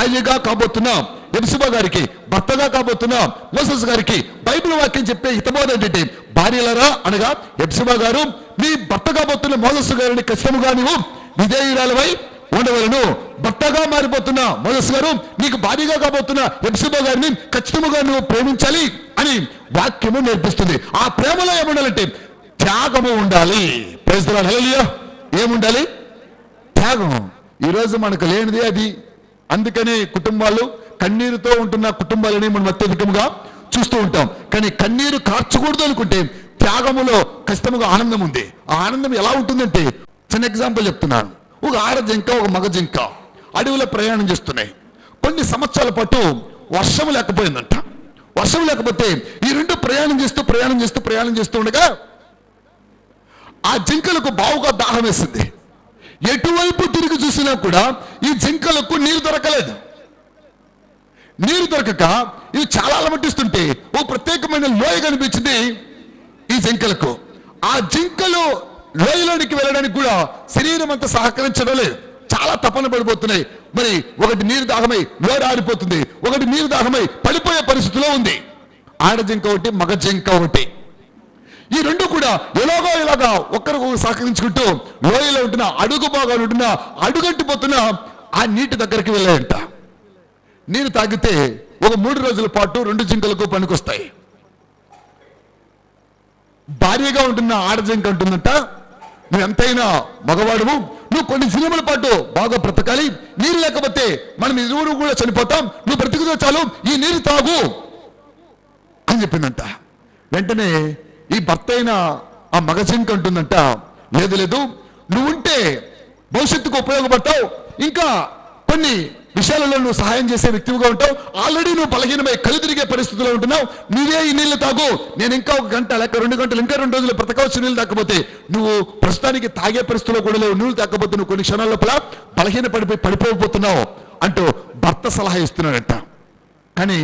భార్యగా కాబోతున్న యెహోషువ గారికి, భర్తగా కాబోతున్న మోసెస్ గారికి బైబిల్ వాక్యం చెప్పే హితబోధ ఏంటంటే, భార్యలరా అనగా యెహోషువ గారు మీ భర్త కాబోతున్న మోసెస్ గారిని ఖచ్చితంగా నీవు విధేయురాలవై ఉండవలను. భర్తగా మారిపోతున్న మోసెస్ గారు నీకు భార్యగా కాబోతున్న యెహోషువ గారిని ఖచ్చితంగా నువ్వు ప్రేమించాలి అని వాక్యము నేర్పిస్తుంది. ఆ ప్రేమలో ఏముండాలంటే త్యాగము ఉండాలి. ప్రైజ్ ది లార్డ్, హల్లెలూయా. ఏముండాలి? త్యాగం. ఈరోజు మనకు లేనిదే అది. అందుకని కుటుంబాలు కన్నీరుతో ఉంటున్న కుటుంబాలని మనం అత్యధికంగా చూస్తూ ఉంటాం. కానీ కన్నీరు కార్చకూడదు అనుకుంటే త్యాగములో ఖచ్చితంగా ఆనందం ఉంది. ఆ ఆనందం ఎలా ఉంటుందంటే, చిన్న ఎగ్జాంపుల్ చెప్తున్నాను. ఒక ఆడ జింక, ఒక మగ జింక అడవిలో ప్రయాణం చేస్తున్నాయి. కొన్ని సంవత్సరాల పాటు వర్షం లేకపోయిందంట. వర్షం లేకపోతే ఈ రెండు ప్రయాణం చేస్తూ ఉండగా ఆ జింకలకు బావుగా దాహం వేసింది. ఎటువైపు తిరిగి చూసినా కూడా ఈ జింకలకు నీరు దొరకలేదు. నీరు దొరకక ఇవి చాలా అలమటిస్తుంటే ఓ ప్రత్యేకమైన లోయ కనిపించింది ఈ జింకలకు. ఆ జింకలు లోయలోనికి వెళ్ళడానికి కూడా శరీరం అంతా సహకరించడం లేదు. చాలా తపన పడిపోతున్నాయి. మరి ఒకటి నీరు దాహమై లోయ ఆరిపోతుంది, ఒకటి నీరు దాహమై పడిపోయే పరిస్థితిలో ఉంది. ఆడ జింక ఒకటి, మగ జింక ఒకటి. ఈ రెండు కూడా ఇలాగా ఒక్కరికి సహకరించుకుంటూ లోయలో ఉంటున్న అడుగు భాగాలు ఉంటున్న అడుగంటిపోతున్న ఆ నీటి దగ్గరికి వెళ్ళాయంట. నీరు తాగితే ఒక 3 రోజుల పాటు 2 జింకలకు పనికొస్తాయి. భార్యగా ఉంటున్న ఆడ జింక అంటుందంట, నువ్వు ఎంతైనా మగవాడువు, నువ్వు కొన్ని దినముల పాటు బాగా బ్రతకాలి. నీరు లేకపోతే మనం ఇరువురు కూడా చనిపోతాం. నువ్వు బ్రతికితే చాలు, ఈ నీరు తాగు అని చెప్పిందంట. వెంటనే ఈ భర్త అయిన ఆ మగ జింక అంటుందంట, లేదు నువ్వుంటే భవిష్యత్తుకు ఉపయోగపడతావు, ఇంకా కొన్ని విషయాలలో నువ్వు సహాయం చేసే వ్యక్తిగా ఉంటావు. ఆల్రెడీ నువ్వు బలహీనమై కళ్ళు తిరిగే పరిస్థితిలో ఉంటున్నావు. నువ్వే ఈ నీళ్లు తాగు, నేను ఇంకా 1 గంట లేక 2 గంటలు ఇంకా 2 రోజులు బ్రతకవచ్చు. నీళ్ళు తాకపోతే నువ్వు ప్రస్తుతానికి తాగే పరిస్థితిలో కూడా లేవు. నీళ్ళు తాకపోతే నువ్వు కొన్ని క్షణాల లోపల బలహీన పడిపోతున్నావు అంటూ భర్త సలహా ఇస్తున్నాడంట. కానీ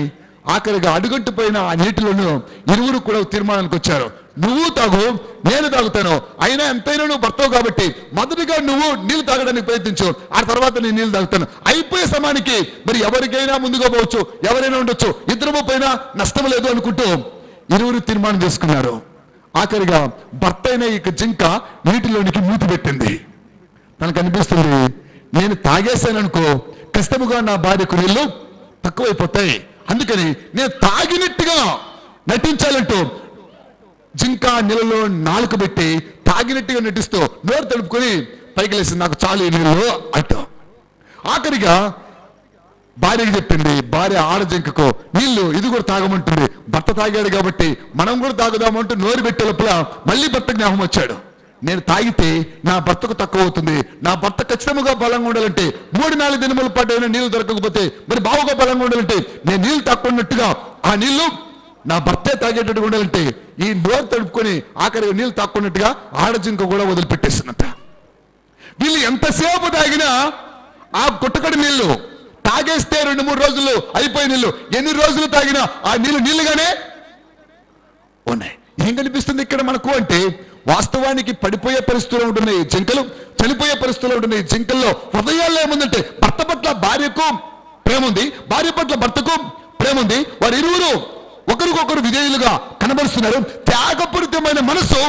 ఆఖరిగా అడుగంటిపోయిన ఆ నీటిలోనూ ఇరువురు కూడా తీర్మానానికి వచ్చారు, నువ్వు తాగు, నేను తాగుతాను. అయినా ఎంతైనా నువ్వు భర్తవు కాబట్టి మొదటిగా నువ్వు నీళ్ళు తాగడానికి ప్రయత్నించు, ఆ తర్వాత నేను నీళ్ళు తాగుతాను. అయిపోయే సమయానికి మరి ఎవరికైనా ముందుగా పోవచ్చు, ఎవరైనా ఉండొచ్చు, ఇద్దరు పైన నష్టం లేదు అనుకుంటూ ఇరువురు తీర్మానం చేసుకున్నారు. ఆఖరిగా భర్త అయిన ఈ జింక నీటిలోనికి మూతి పెట్టింది. తనకు అనిపిస్తుంది, నేను తాగేశాననుకో కష్టముగా నా భార్యకు నీళ్లు తక్కువైపోతాయి, అందుకని నేను తాగినట్టుగా నటించాలంటూ జింక నీళ్ళలో నాలుక పెట్టి తాగినట్టుగా నటిస్తూ నోరు తడుపుకొని పైకి లేసి నాకు చాలు నీళ్ళు అంటూ. ఆఖరిగా భార్యకి చెప్పింది. భార్య ఆడ జింకకు నీళ్లు ఇది కూడా తాగమంటుంది. భర్త తాగాడు కాబట్టి మనం కూడా తాగుదామంటూ నోరు పెట్టే లోపల మళ్ళీ భర్త జ్ఞాపకం వచ్చాడు, నేను తాగితే నా భర్తకు తక్కువ అవుతుంది, నా భర్త ఖచ్చితంగా బలంగా ఉండాలంటే 3-4 దినముల పాటు అయినా నీళ్లు దొరకకపోతే మరి బావుగా బలంగా ఉండాలంటే నేను నీళ్లు తాక్కున్నట్టుగా ఆ నీళ్లు నా భర్తే తాగేటట్టుగా ఉండాలంటే ఈ నోరు తడుపుకొని ఆఖరి నీళ్లు తాక్కున్నట్టుగా ఆడజింక కూడా వదిలిపెట్టేస్తున్నట్ట. వీళ్ళు ఎంతసేపు తాగినా ఆ గుట్టకడి నీళ్లు తాగేస్తే 2-3 రోజులు అయిపోయి నీళ్లు ఎన్ని రోజులు తాగినా ఆ నీళ్లుగానే ఉన్నాయి. ఏం కనిపిస్తుంది ఇక్కడ మనకు అంటే, వాస్తవానికి పడిపోయే పరిస్థితుల్లో ఉంటున్నాయి జింకలు, చనిపోయే పరిస్థితుల్లో ఉంటున్నాయి జింకల్లో హృదయాల్లో ఏముందంటే భర్త పట్ల భార్యకు ప్రేమ ఉంది, భార్య పట్ల భర్తకు ప్రేమ ఉంది. వారు ఇరువురు ఒకరికొకరు విధేయులుగా కనబరుస్తున్నారు. త్యాగపూరితమైన మనసు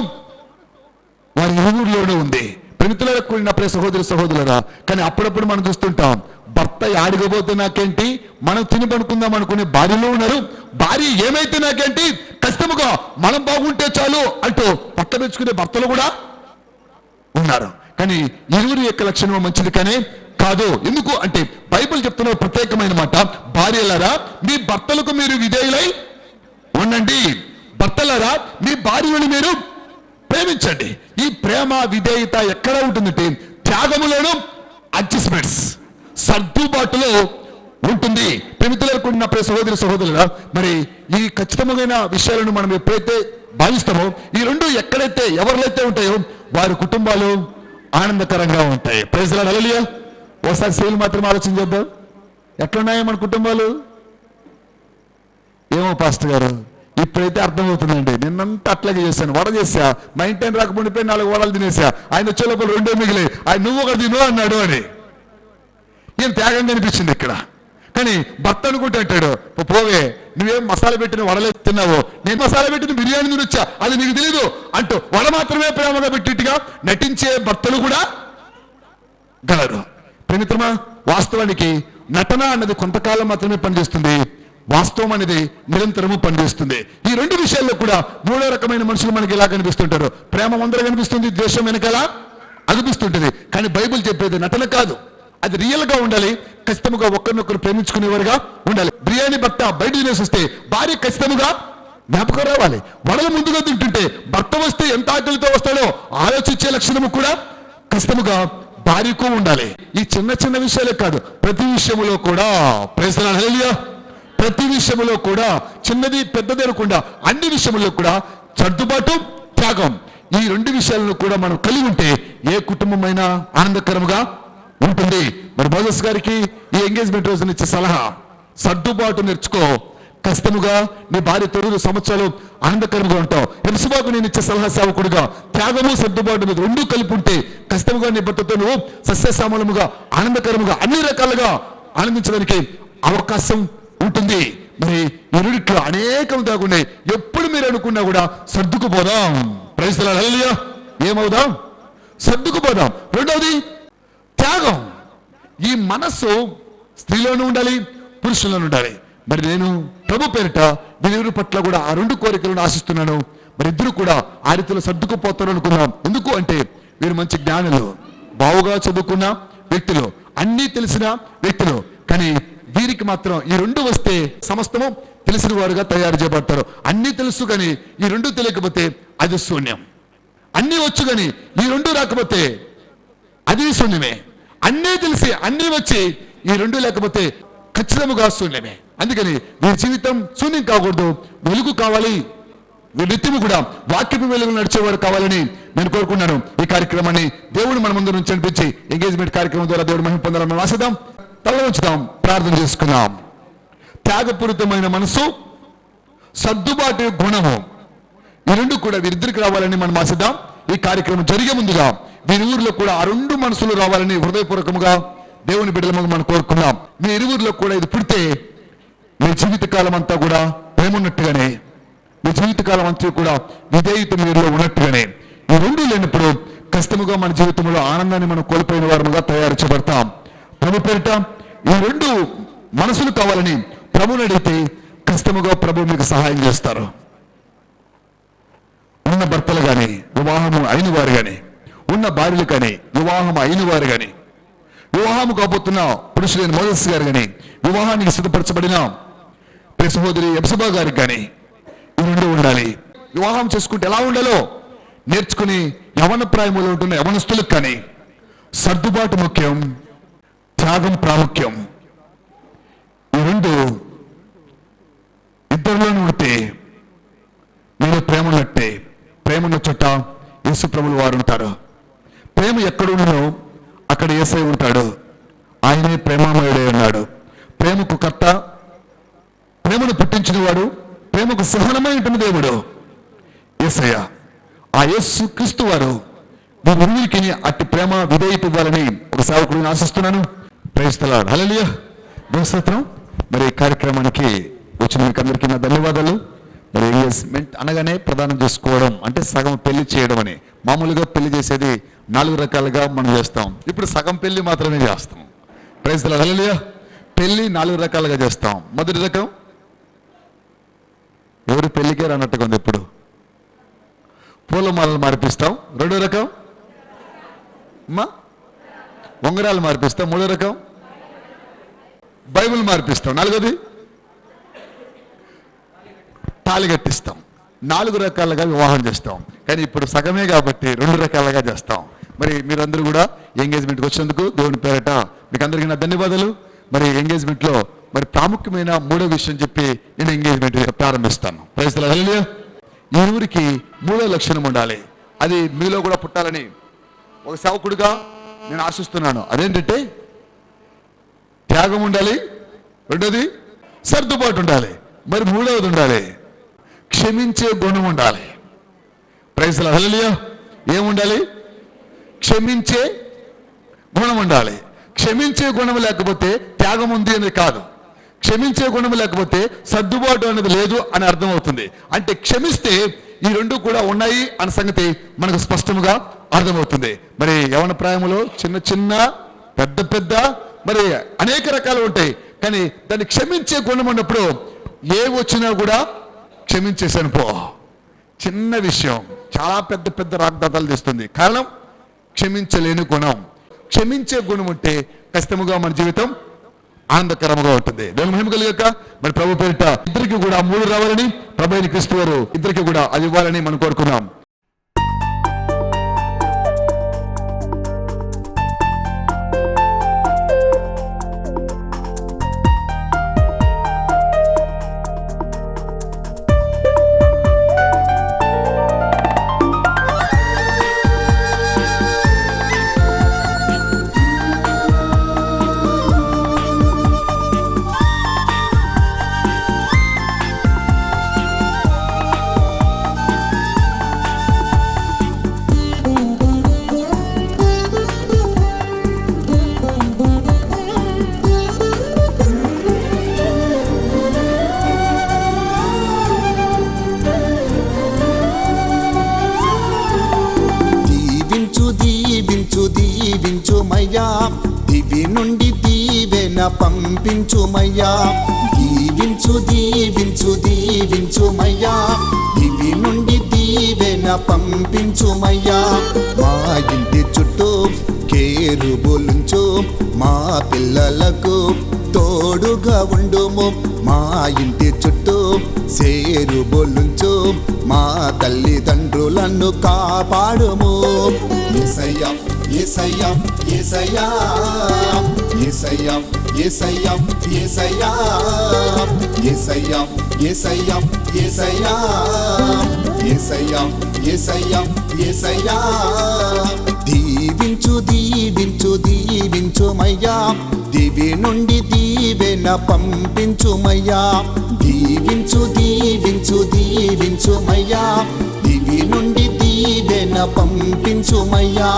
వారి ఇరువురిలోనే ఉంది. ప్రేమితులకు కూడిన ప్రియ సహోదరులరా, కానీ అప్పుడప్పుడు మనం చూస్తుంటాం, భర్త ఆడిగబోతే నాకేంటి, మనం తిని పడుకుందాం అనుకునే భార్యలో ఉన్నారు. భార్య ఏమైతే నాకేంటి, కష్టముగా మనం బాగుంటే చాలు అంటూ పట్ట పెంచుకునే భర్తలు కూడా ఉన్నారు. కానీ ఇరువురి యొక్క లక్షణం మంచిది కానీ కాదు. ఎందుకు అంటే బైబిల్ చెప్తున్న ప్రత్యేకమైన మాట, భార్యలారా మీ భర్తలకు మీరు విధేయులై ఉండండి, భర్తలారా మీ భార్యలను మీరు ప్రేమించండి. ఈ ప్రేమ విధేయత ఎక్కడ ఉంటుందంటే త్యాగములోను అడ్జస్ట్మెంట్స్ సర్దుబాటులో ఉంటుంది. ప్రేమితులకు ఉన్న సహోదరులరా, మరి ఈ ఖచ్చితమైన విషయాలను మనం ఎప్పుడైతే భావిస్తామో ఈ రెండు ఎక్కడైతే ఎవరిలైతే ఉంటాయో వారి కుటుంబాలు ఆనందకరంగా ఉంటాయి. ప్రైజ్ ది లార్డ్, హల్లెలూయా. ఒకసారి స్త్రీలు మాత్రం ఆలోచన చేద్దాం, ఎట్లున్నాయో మన కుటుంబాలు. ఏమో పాస్టర్ గారు ఇప్పుడైతే అర్థమవుతుందండి, నిన్నంతా అట్లాగే చేశాను, వడ చేశా, మా ఇంటి రాకపోయిపోయి 4 వడలు తినేసా, ఆయన వచ్చే లోపల 2 మిగిలి, ఆయన నువ్వు ఒకటి తిను అన్నాడు అని. ఈయన త్యాగం కనిపించింది ఇక్కడ. కానీ భర్త అనుకుంటే అంటాడు, పోవే నువ్వేం మసాలా పెట్టిన వడలే తిన్నావు, నేను మసాలా పెట్టిన బిర్యానీ నుంచి వచ్చా, అది నీకు తెలీదు అంటూ వడ మాత్రమే ప్రేమగా పెట్టిట్టుగా నటించే భర్తలు కూడా గలరు. ప్రేమిత్రమా, వాస్తవానికి నటన అన్నది కొంతకాలం మాత్రమే పనిచేస్తుంది, వాస్తవం అనేది నిరంతరము పనిచేస్తుంది. ఈ రెండు విషయాల్లో కూడా మూడో రకమైన మనుషులు మనకి ఇలా కనిపిస్తుంటారు. ప్రేమ ముందర కనిపిస్తుంది, ద్వేషం వెనకాల అనిపిస్తుంటుంది. కానీ బైబిల్ చెప్పేది నటన కాదు, అది రియల్ గా ఉండాలి. ఖచ్చితంగా ఒకరినొకరు ప్రేమించుకునేవారుగా ఉండాలి. బిర్యానీ భర్త బయట తినేసి వస్తే భార్య ఖచ్చితంగా జ్ఞాపకం రావాలి. వడలు ముందుగా తింటుంటే భర్త వస్తే ఎంత ఆకలితో వస్తాడో ఆలోచించే లక్షణము కూడా ఖచ్చితంగా భార్యకు ఉండాలి. ఈ చిన్న చిన్న విషయాలే కాదు, ప్రతి విషయంలో కూడా ప్రైజ్ ది లార్డ్, హల్లెలూయా, ప్రతి విషయంలో కూడా చిన్నది పెద్దది అనకుండా అన్ని విషయంలో కూడా సర్దుబాటు, త్యాగం, ఈ రెండు విషయాలను కూడా మనం కలిగి ఉంటే ఏ కుటుంబమైనా ఆనందకరంగా ఉంటుంది. మరి మోసెస్ గారికి ఈ ఎంగేజ్మెంట్ రోజున ఇచ్చే సలహా, సర్దుబాటు నేర్చుకో, ఖచ్చితంగా నీ భార్య 9 సంవత్సరాలు ఆనందకరంగా ఉంటావు. యెహోషువకు నేను ఇచ్చే సలహా సేవకుడిగా త్యాగము సర్దుబాటు మీద రెండు కలిపి ఉంటే ఖచ్చితంగా నీ భర్తతో నువ్వు సస్యశ్యామలముగా ఆనందకరముగా అన్ని రకాలుగా ఆనందించడానికి అవకాశం ఉంటుంది. మరి ఈ రెండిట్లో అనేకం దాగున్నాయి. ఎప్పుడు మీరు అనుకున్నా కూడా సర్దుకుపోదాం. ప్రైజ్ ది లార్డ్, హల్లెలూయా. ఏమవుదాం? సర్దుకుపోదాం. రెండవది త్యాగం. ఈ మనస్సు స్త్రీలోనూ ఉండాలి, పురుషుల్లోనూ ఉండాలి. మరి నేను ప్రభు పేరిట వీరి పట్ల కూడా ఆ రెండు కోరికలను ఆశిస్తున్నాను. మరి ఇద్దరు కూడా ఆ రీతిలో సర్దుకుపోతారు అనుకున్నాం. ఎందుకు అంటే వీరు మంచి జ్ఞానులు, బావుగా చదువుకున్న వ్యక్తులు, అన్నీ తెలిసిన వ్యక్తులు. కానీ వీరికి మాత్రం ఈ రెండు వస్తే సమస్తము తెలిసిన వారుగా తయారు చేయబడతారు. అన్నీ తెలుసు కానీ ఈ రెండు తెలియకపోతే అది శూన్యం. అన్నీ వచ్చు కానీ ఈ రెండు రాకపోతే అది శూన్యమే. అన్నీ తెలిసి అన్నీ వచ్చి ఈ రెండు లేకపోతే ఖచ్చితంగా శూన్యమే. అందుకని వీరి జీవితం శూన్యం కాకూడదు, వెలుగు కావాలి. నిత్యము కూడా వాక్యపు వెలుగు నడిచేవారు కావాలని నేను కోరుకున్నాను. ఈ కార్యక్రమాన్ని దేవుడు మన ముందు నుంచి అనిపించి ఎంగేజ్మెంట్ కార్యక్రమం ద్వారా దేవుడు మహిమ పొందాలని మనం ఆశిద్దాం. తల ఉంచుదాం, ప్రార్థన చేసుకుందాం. త్యాగపూరితమైన మనసు, సర్దుబాటు గుణము, ఈ రెండు కూడా వీరిద్దరికి రావాలని మనం ఆశిద్దాం. ఈ కార్యక్రమం జరిగే ముందుగా వీరి ఊరిలో కూడా ఆ రెండు మనసులు రావాలని హృదయపూర్వకంగా దేవుని బిడ్డలము మనం కోరుకున్నాం. మీ ఇరువురిలో కూడా ఇది పుడితే మీ జీవితకాలం అంతా కూడా ప్రేమ ఉన్నట్టుగానే, మీ జీవితకాలం అంతా కూడా విధేయత మీరులో ఉన్నట్టుగానే, ఈ రెండు లేనప్పుడు కష్టముగా మన జీవితంలో ఆనందాన్ని మనం కోల్పోయిన వారముగా తయారు చేయబడతాం. ప్రభు పేరిట ఈ రెండు మనసులు కావాలని ప్రభుని అడిగితే కష్టముగా ప్రభు మీకు సహాయం చేస్తారు. ఉన్న భర్తలు కానీ, వివాహము అయిన వారు కానీ, ఉన్న భార్యలు కానీ, వివాహం అయిన వారు కానీ, వివాహం కాబోతున్న పురుషులైన మోసెస్ గారు కానీ, వివాహానికి సిద్ధపరచబడిన సహోదరి యెహోషువ గారికి కానీ ఈ రెండు ఉండాలి. వివాహం చేసుకుంటే ఎలా ఉండాలో నేర్చుకుని యవన ప్రాయములో ఉంటున్న యవనస్తులకు కానీ సర్దుబాటు ముఖ్యం, త్యాగం ప్రాముఖ్యం. ఈ రెండు ఇద్దరిలోనూ ఉంటే మీరు ప్రేమ ఉన్నట్టే. ప్రేమ ఉన్న చోట యేసు ప్రభువుల వారు ఉంటారు. ప్రేమ ఎక్కడున్నో అక్కడ యేసయ్య ఉంటాడు. ఆయనే ప్రేమామయుడే ఉన్నాడు. ప్రేమకు కర్త, ప్రేమను పుట్టించిన వాడు, ప్రేమకు సహనమై ఉంటున్న దేవుడు యేసయ్య. ఆ యేసు క్రీస్తు వారు వీరికి అట్టి ప్రేమ విధేయత ఇవ్వాలని ఒక సేవకుడిని ఆశిస్తున్నాను. ప్రైజ్ ది లార్డ్, హల్లెలూయా. స్తోత్రం. మరి కార్యక్రమానికి వచ్చిన మీకు అందరికీ నా ధన్యవాదాలు. మరి ఎంగేజ్మెంట్ అనగానే ప్రదానం చేసుకోవడం అంటే సగం పెళ్లి చేయడం అని. మామూలుగా పెళ్లి చేసేది 4 రకాలుగా మనం చేస్తాం. ఇప్పుడు సగం పెళ్లి మాత్రమే చేస్తాం. ప్రైజ్ ది లార్డ్, హల్లెలూయా. పెళ్లి 4 రకాలుగా చేస్తాం. మొదటి రకం ఎవరు పెళ్లికే రానట్టుగా ఉంది. ఇప్పుడు పూలమాలలు మార్పిస్తాం. రెండో రకం ఉంగరాలు మార్పిస్తాం. మూడో రకం బైబిల్ మార్పిస్తాం. నాలుగోది తాళి కట్టిస్తాం. 4 రకాలుగా వివాహం చేస్తాం. కానీ ఇప్పుడు సగమే కాబట్టి 2 రకాలుగా చేస్తాం. మరి మీరందరూ కూడా ఎంగేజ్మెంట్కి వచ్చినందుకు దేవుని పేరట మీకు అందరికీ నా ధన్యవాదాలు. మరి ఎంగేజ్మెంట్లో మరి ప్రాముఖ్యమైన 3వ విషయం చెప్పి నేను ఎంగేజ్మెంట్ ప్రారంభిస్తాను. ప్రైజ్ ది లార్డ్, హల్లెలూయా. ఈ ఊరికి 3వ లక్షణం ఉండాలి. అది మీలో కూడా పుట్టాలని ఒక సేవకుడిగా నేను ఆశిస్తున్నాను. అదేంటంటే త్యాగం ఉండాలి, రెండోది సర్దుబాటు ఉండాలి, మరి 3వది ఉండాలి క్షమించే గుణం ఉండాలి. ప్రైజ్ ది లార్డ్, హల్లెలూయా. ఏముండాలి? క్షమించే గుణం ఉండాలి. క్షమించే గుణం లేకపోతే త్యాగం ఉంది అని కాదు. క్షమించే గుణం లేకపోతే సర్దుబాటు అనేది లేదు అని అర్థమవుతుంది. అంటే క్షమిస్తే ఈ రెండు కూడా ఉన్నాయి అన్న సంగతి మనకు స్పష్టంగా అర్థమవుతుంది. మరి యవన ప్రాయములో చిన్న చిన్న పెద్ద పెద్ద మరి అనేక రకాలు ఉంటాయి. కానీ దాన్ని క్షమించే గుణం ఉన్నప్పుడు ఏ వచ్చినా కూడా క్షమించేసాను పో. చిన్న విషయం చాలా పెద్ద పెద్ద రాగ్దాతాలు తెస్తుంది. కారణం క్షమించలేని గుణం. క్షమించే గుణం ఉంటే ఖచ్చితంగా మన జీవితం ఆనందకరంగా ఉంటుంది. దేవుని మహిమ కలుగాక. మరి ప్రభు పేరిట ఇద్దరికి కూడా 3 రావాలని, ప్రభు అయిన క్రీస్తు వారు ఇద్దరికి కూడా అది ఇవ్వాలని మనం కోరుకున్నాం. దీవించుమయ్యా, దివి నుండి దీవెన పంపించుమయ్యా. దీవించుమయ్యా, దివి నుండి దీవెన పంపించుమయ్యా. మా ఇంటి చుట్టూ కేరుబులుంచు, మా పిల్లలకు తోడుగా ఉండుము. మా ఇంటి చుట్టూ సేరుబులుంచు, మా తల్లిదండ్రులను కాపాడుము. యేసయ్యా యేసయ్యా యేసయ్యా యేసయ్యా యేసయ్యా యేసయ్యా యేసయ్యా యేసయ్యా యేసయ్యా యేసయ్యా యేసయ్యా యేసయ్యా. దీవించుమయ్యా, దివి నుండి దీవెన పంపించుమయ్యా. దీవించుమయ్యా, దివి నుండి దీవెన పంపించుమయ్యా.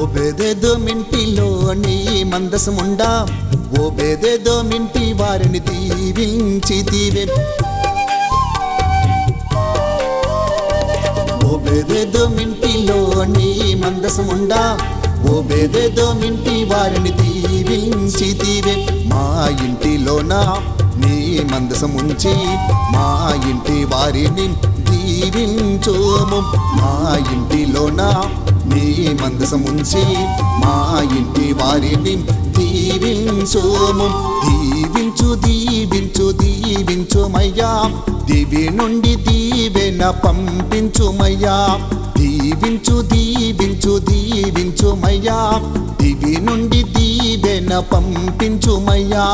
ఓబేదెదోమింటిలోని మందసముండా, ఓబేదెదోమింటి వారిని దీవించితివే. ఓబేదెదోమింటిలోని మందసముండా, ఓబేదెదోమింటి వారిని దీవించితివే. మా ఇంటిలోన నీ మందసముంచి, మా ఇంటి వారిని దీవించుము. మా ఇంటిలోన నీ మందసముంచి, మా ఇంటి వారిని దీవించుము. దీవించుమయ్యా, దివి నుండి దీవెన పంపించుమయ్యా. దీవించుమయ్యా, దివి నుండి దీవెన పంపించుమయ్యా.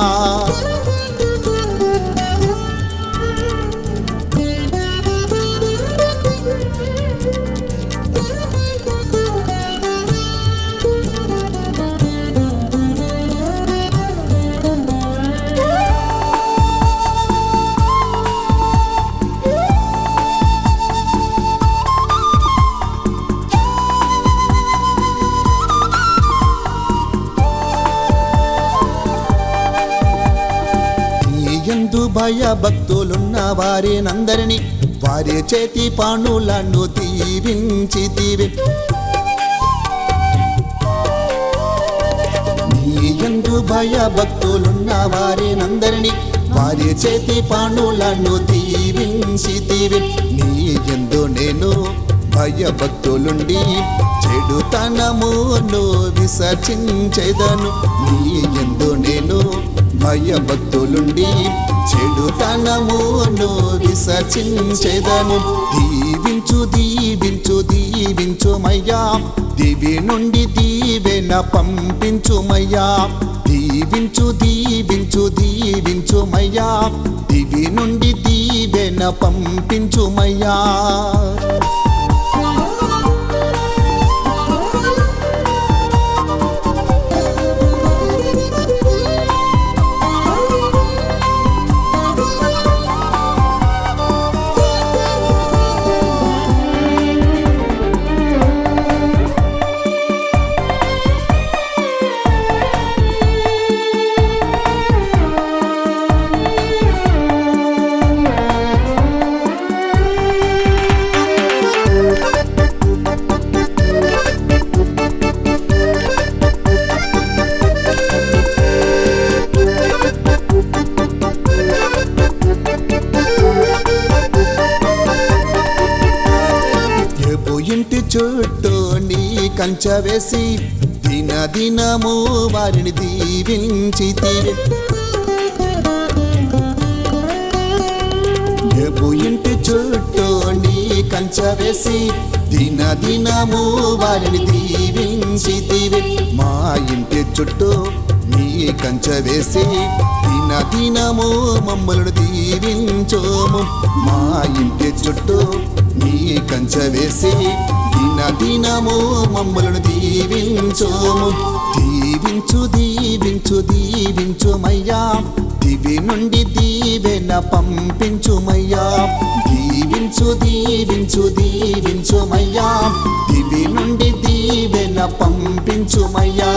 యందు భయభక్తులున్న వారినందరినీ వారి చేతి పనులను దీవించితివే. నీ యందు భయభక్తులున్న వారినందరినీ వారి చేతి పనులను దీవించితివే. నీ యందు నేను భయభక్తులుండి చెడుతనమును విసర్జించెదను. నీ యందు నేను భయభక్తులుండి చెడుతనమును విసర్జించెదను. దీవించు దీవించు దీవించుమయ్యా, దివి నుండి దీవెన పంపించుమయ్యా. దీవించు దీవించు దీవించుమయ్యా, దివి నుండి దీవెన పంపించుమయ్యా. ఇంటి చుట్టూ నీ కంచె వేసి దినదినము వారిని దీవించితివి. ఇంటి చుట్టూ నీ కంచె వేసి దినదినము వారిని దీవించితివి. మా ఇంటి చుట్టూ నీ కంచె వేసి దినదినము మమ్మల్ని దీవించోము. మా ఇంటి చుట్టూ నీ కంచె వేసి దినదినము మమ్మల్ని దీవించోము. దీవించు దీవించు దీవించుమయ్యా, దివి నుండి దీవెన పంపించుమయ్యా. దీవించు దీవించు దీవించుమయ్యా, దివి నుండి దీవెన పంపించుమయ్యా.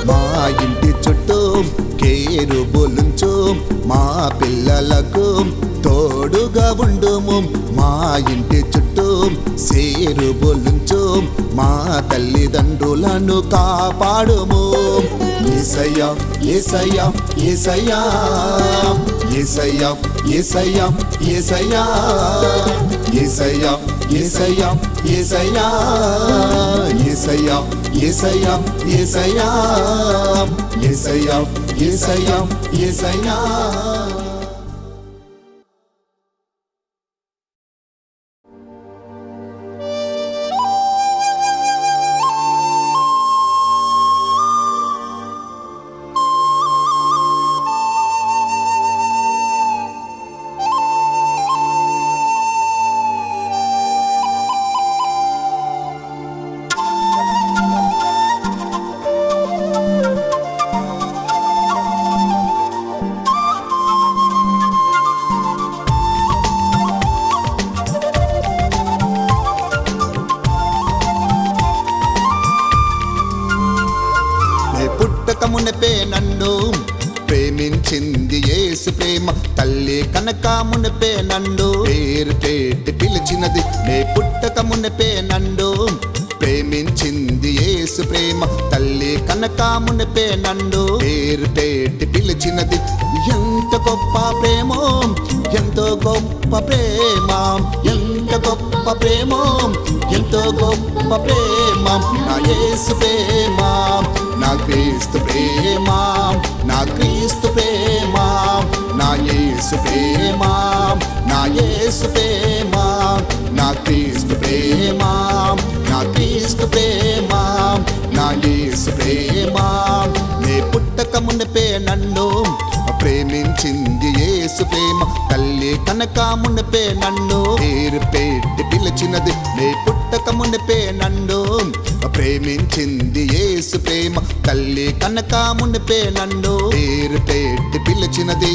మా ఇంటి చుట్టూ కేరుబులుంచు, మా పిల్లలకు తోడుగా ఉండుము. మా ఇంటి చుట్టూ సేరుబులుంచు, మా తల్లిదండ్రులను కాపాడుము. యేసయ్యా యేసయ్యా యేసయ్యా యేసయ్యా యేసయ్యా యేసయ్యా యేసయ్యా యేసయ్యా యేసయ్యా యేసయ్యా యేసయ్యా యేసయ్యా యేసయ్యా యేసయ్యా యేసయ్యా. పుట్టక మునిపే నన్ను ప్రేమించింది యేసు ప్రేమ. తల్లి కనక మునిపే నన్ను పేరు పెట్టి పిలిచినది. నే పుట్టక మునిపే నన్ను ప్రేమించింది యేసు ప్రేమ. తల్లి కనక మునిపే నన్ను పేరు పెట్టి పిలిచినది. ఎంత గొప్ప ప్రేమో, ఎంతో గొప్ప ప్రేమ, ఎంత గొప్ప ప్రేమో, ఎంతో గొప్ప ప్రేమ. నా యేసు ప్రేమ, నా క్రీస్తు ప్రేమ, నా క్రీస్తు ప్రేమ, నా యేసు ప్రేమ, నా యేసు ప్రేమ, నా క్రీస్తు ప్రేమ, నా క్రీస్తు ప్రేమ, నా యేసు ప్రేమ. నే పుట్టక మునిపే నన్ను ప్రేమించింది యేసు ప్రేమ. తల్లి కనక మునిపే నన్ను పేరు పెట్టి పిలిచినది. నే పుట్టక మునిపే నన్ను ప్రేమించింది యేసు ప్రేమ. తల్లి కనక మునిపే నన్ను పేరు పెట్టి పిలిచినది.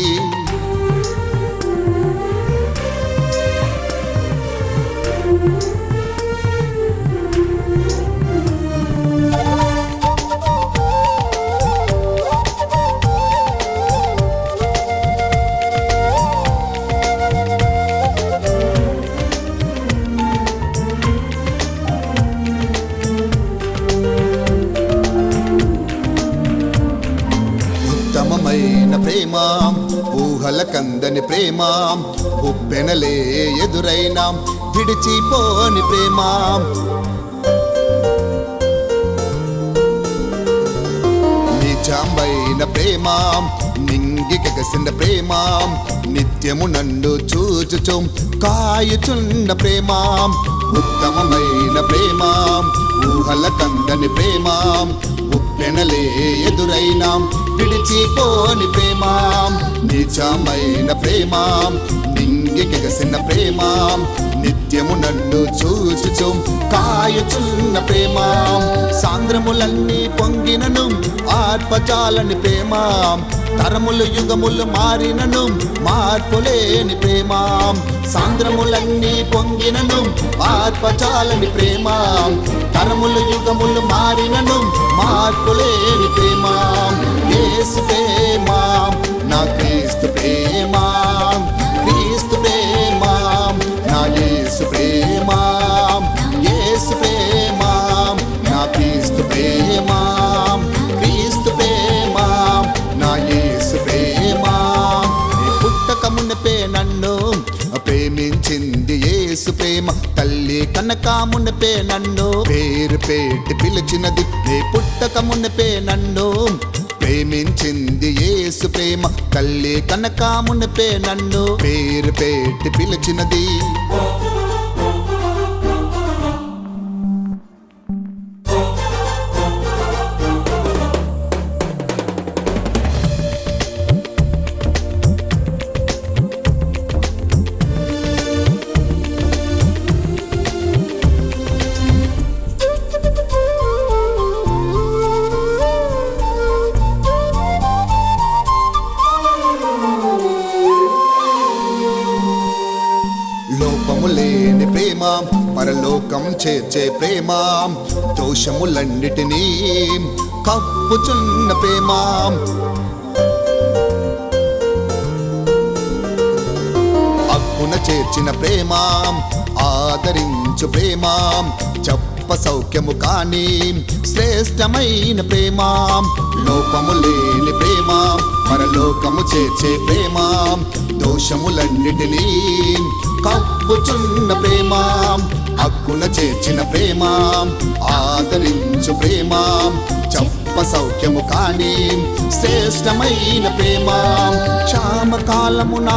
ఉత్తమమైన ప్రేమ, ఊహల కందని ప్రేమ, ఉప్పెనలే ఎదురైనా విడిచిపోని ప్రేమ. నిజమైన ప్రేమ, నింగి ఎగసిన ప్రేమ నిత్యము నన్ను చూచుచు కాయుచున్న ప్రేమ ఉత్తమమైన ప్రేమ ఊహల కందని ప్రేమ ఉప్పెనలే ఎదురైనా విడిచిపోని ప్రేమ నిజమైన ప్రేమ నింగికెగసిన ప్రేమ నిత్యము నన్ను చూచుచు కాయుచున్న ప్రేమ సాంద్రములన్నీ పొంగినను ఆర్పజాలని ప్రేమ తరములు యుగములు మారినను మార్పులేని ప్రేమ సాంద్రములన్నీ పొంగినను ఆర్పజాలని ప్రేమ తరములు యుగములు మారినను మార్పులేని ప్రేమ యేసు ప్రేమ నా క్రీస్తు ప్రేమ క్రీస్తు ప్రేమ నా యేసు ప్రేమ యేసు ప్రేమ నా క్రీస్తు ప్రేమ క్రీస్తు ప్రేమ నా యేసు ప్రేమ నీ పుట్టక మునిపే నన్ను ప్రేమించింది యేసు ప్రేమ తల్లి కనక మునిపే నన్ను పేరు పెట్టి పిలిచినది నీ పుట్టక మునిపే నన్ను ప్రేమించింది యేసు ప్రేమ తల్లి కనక మునిపే నన్ను పేరు పెట్టి పిలిచినది లోపము లేని ప్రేమ పరలోకం చేర్చే ప్రేమ దోషములన్నిటినీ కప్పుచున్న ప్రేమ హక్కున చేర్చిన ప్రేమ ఆదరించు ప్రేమ చెప్ప సౌఖ్యము కాని శ్రేష్టమైన ప్రేమ లోపము లేని ప్రేమ పరలోకము చేర్చే ప్రేమ దోషములన్నిటినీ కప్పుచున్న ప్రేమ హక్కున చేర్చిన ప్రేమ ఆదరించు ప్రేమ చెప్ప సౌఖ్యము కాని శ్రేష్టమైన ప్రేమ క్షామకాలమున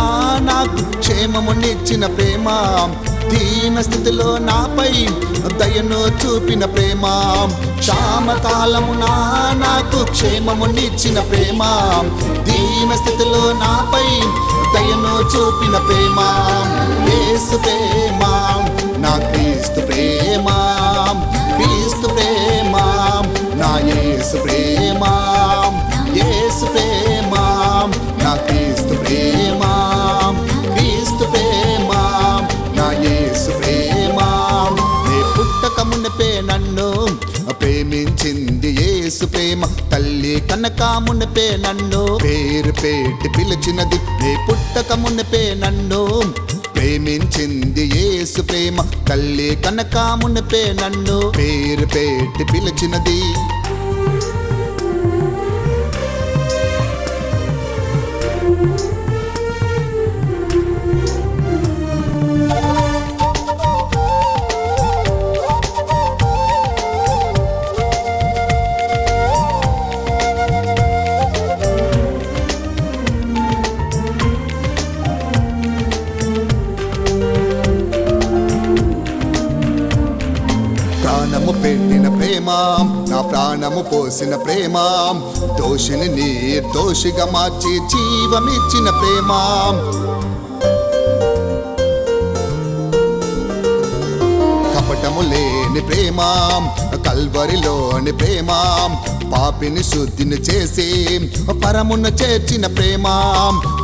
నాకు క్షేమమునిచ్చిన ప్రేమ దీన స్థితిలో నాపై దయను చూపిన ప్రేమ క్షామకాలమున నాకు క్షేమమునిచ్చిన ప్రేమ దీన స్థితిలో నాపై దయను చూపిన ప్రేమ యేసు ప్రేమ నా క్రీస్తు ప్రేమ క్రీస్తు ప్రేమ నా యేసు ప్రేమ యేసు ప్రేమ నా క్రీస్తు ప్రేమ క్రీస్తు ప్రేమ నా యేసు ప్రేమ నీ పుట్టక మునిపే నన్ను ప్రేమించింది యేసు ప్రేమ తల్లి కనక మునిపే నన్ను పేరు పెట్టి పిలిచినది నీ పుట్టక మునిపే నన్ను ప్రేమించింది యేసు ప్రేమ తల్లి కనక మునిపే నన్ను పేరు పెట్టి పిలిచినది ప్రాణము పెట్టిన ప్రేమ నా ప్రాణము పోసిన ప్రేమ దోషిని నిర్దోషిగా మార్చి జీవమిచ్చిన ప్రేమ కపటము లేని ప్రేమ కల్వరిలోని ప్రేమ పాపిని శుద్ధిని చేసి పరమును చేర్చిన ప్రేమ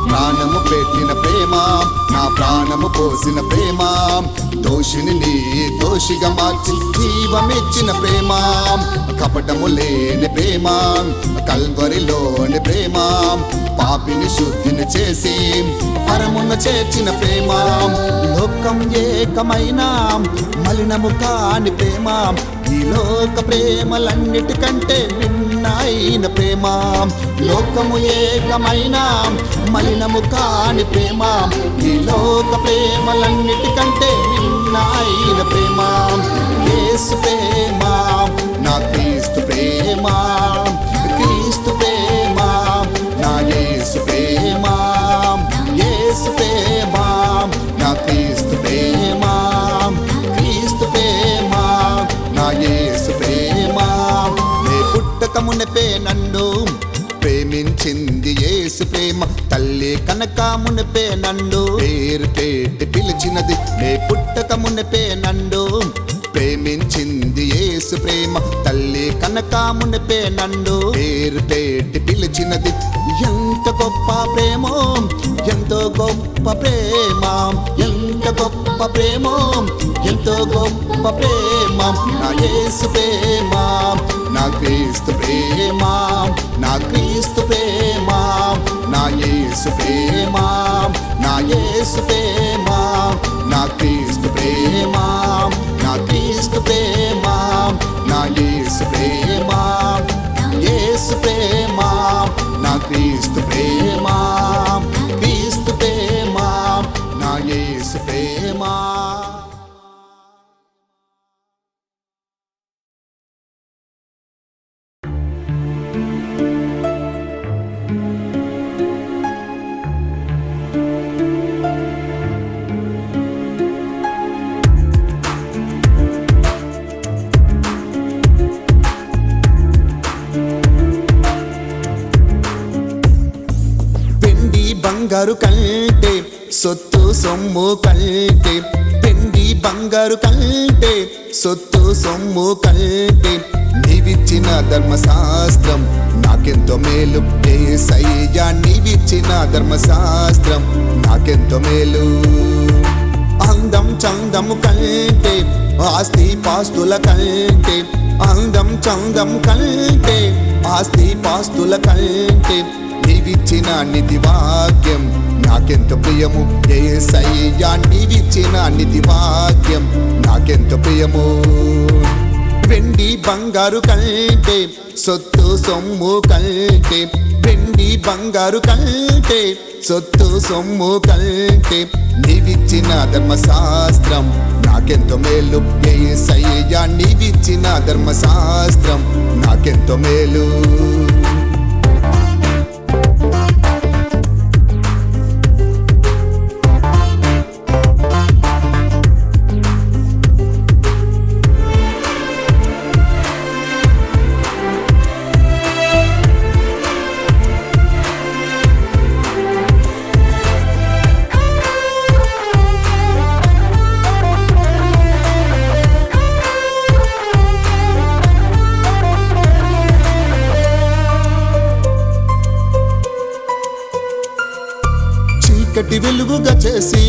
ప్రాణము పెట్టిన ప్రేమ నా ప్రాణము పోసిన ప్రేమ దోషిని దోషిగా మార్చి జీవమిచ్చిన ప్రేమ కపటము లేని ప్రేమ కల్వరిలోని ప్రేమ పాపిని శుద్ధిని చేసి పరమును చేర్చిన ప్రేమ లోకం ఏకమైన మలినము కాని ప్రేమ ఈ లోక ప్రేమలన్నిటికంటే భిన్నమైన ప్రేమ లోకము ఏకమైన మలినము కాని ప్రేమ ఈ లోక ప్రేమలన్నిటికంటే భిన్నమైన ప్రేమ యేసు ప్రేమ నా క్రీస్తు ప్రేమ క్రీస్తు ప్రేమ నా యేసు ప్రేమ యేసు ప్రేమ తల్లి కనక మునిపే నండు పేరు పెట్టి పిలిచినది నే పుట్టక మునిపే నండు ప్రేమించింది యేసు ప్రేమ తల్లి కనక మునిపే నండు పేరు పెట్టి పిలిచినది ఎంత గొప్ప ప్రేమో ఎంతో గొప్ప ప్రేమ ఎంత గొప్ప ప్రేమో ఎంతో గొప్ప ప్రేమ నా యేసు ప్రేమ నా క్రీస్తు ప్రేమ నా క్రీస్తు ప్రేమ నా యేసు ప్రేమ నా యేసు ప్రేమ నా క్రీస్తు ప్రేమ నా క్రీస్తు ప్రేమ నా యేసు ప్రేమ యేసు ప్రేమ నా క్రీస్తు ప్రేమ క్రీస్తు ప్రేమ నా యేసు ప్రేమ. బంగారు కంటే సొత్తు సొమ్ము కంటే పెండి బంగారు కంటే సొత్తు సొమ్ము కంటే నీవిచ్చిన ధర్మశాస్త్రం నాకెంతో మేలు యేసయ్యా నీవిచ్చిన ధర్మశాస్త్రం నాకెంతో మేలు అందం చందము కంటే ఆస్తి పాస్తుల కంటే అందం చందం కంటే ఆస్తి పాస్తుల కంటే నీవిచ్చిన నిధి వాక్యం నాకెంత ప్రియము యేసయ్యా నీవిచ్చిన నిధి వాక్యం నాకెంత ప్రియము వెండి బంగారు కంటే సొత్తు సొమ్ము కంటే వెండి బంగారు కంటే సొత్తు సొమ్ము కంటే నీవిచ్చిన ధర్మశాస్త్రం నాకెంతో మేలు యేసయ్యా నీవిచ్చిన ధర్మశాస్త్రం నాకెంతో మేలు. చీకటి వెలుగుగా చేసి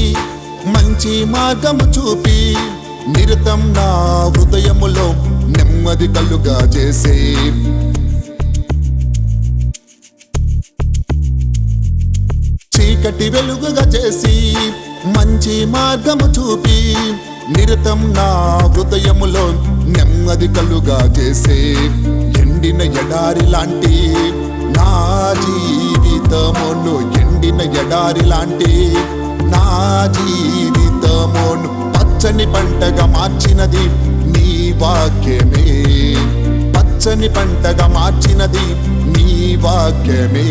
మంచి మార్గము చూపి నిరతం నా హృదయములో నెమ్మది కలుగా చేసి చీకటి వెలుగుగా చేసి మంచి మార్గము చూపి నిరతం నా హృదయములో నెమ్మది కలుగా చేసి ఎండిన ఎడారి లాంటి నా జీవితమును ఎండిన ఎడారి లాంటి నా జీవితమును పచ్చని పంటగా మార్చినది నీ వాక్యమే పచ్చని పంటగా మార్చినది నీ వాక్యమే.